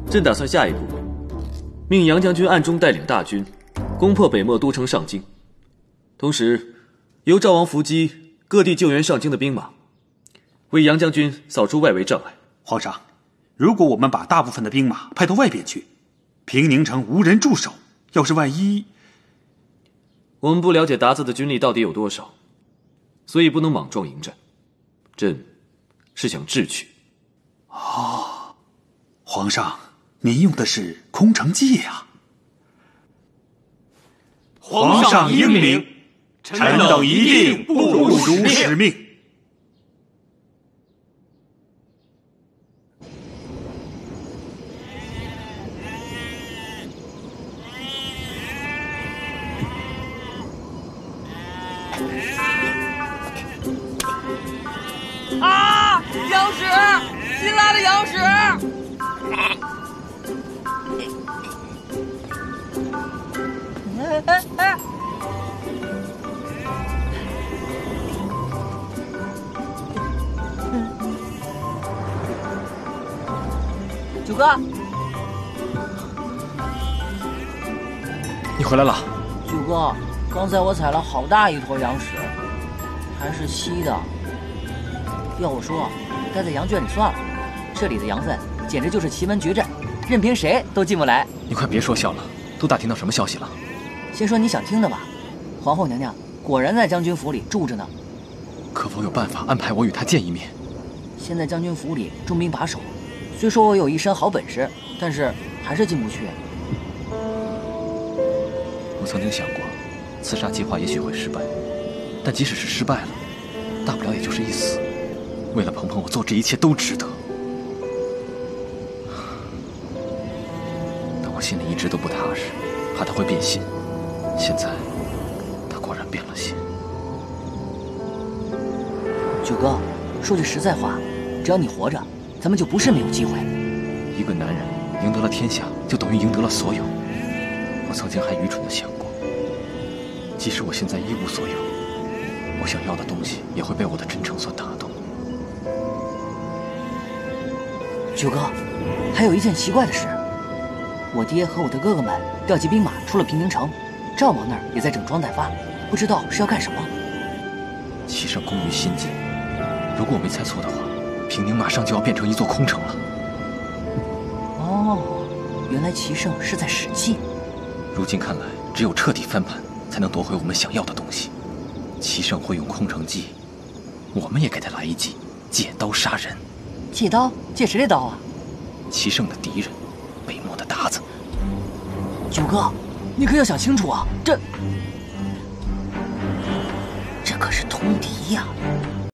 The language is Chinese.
朕打算下一步，命杨将军暗中带领大军，攻破北漠都城上京，同时由赵王伏击各地救援上京的兵马，为杨将军扫除外围障碍。皇上，如果我们把大部分的兵马派到外边去，平宁城无人驻守，要是万一……我们不了解鞑子的军力到底有多少，所以不能莽撞迎战。朕是想智取。哦，皇上，您用的是空城计呀？皇上英明，臣等一定不辱使命。啊！羊屎！新来的羊屎！九哥，你回来了。九哥，刚才我踩了好大一坨羊屎，还是稀的。要我说，待在羊圈里算了，这里的羊粪简直就是奇门绝阵，任凭谁都进不来。你快别说笑了，都打听到什么消息了？先说你想听的吧，皇后娘娘果然在将军府里住着呢。可否有办法安排我与她见一面？现在将军府里重兵把守，虽说我有一身好本事，但是还是进不去。我曾经想过，刺杀计划也许会失败，但即使是失败了，大不了也就是一死。为了鹏鹏，我做这一切都值得。但我心里一直都不踏实，怕他会变心。现在，他果然变了心。九哥，说句实在话，只要你活着，咱们就不是没有机会。一个男人赢得了天下，就等于赢得了所有。我曾经还愚蠢地想过，即使我现在一无所有，我想要的东西也会被我的真诚所打动。九哥，还有一件奇怪的事，我爹和我的哥哥们调集兵马出了平宁城，赵王那儿也在整装待发，不知道是要干什么。齐胜攻于心境，如果我没猜错的话，平宁马上就要变成一座空城了。哦，原来齐胜是在使计。如今看来，只有彻底翻盘，才能夺回我们想要的东西。齐胜会用空城计，我们也给他来一计，借刀杀人。借刀？借谁的刀啊？齐胜的敌人，北漠的鞑子。九哥，你可要想清楚啊！这可是通敌呀！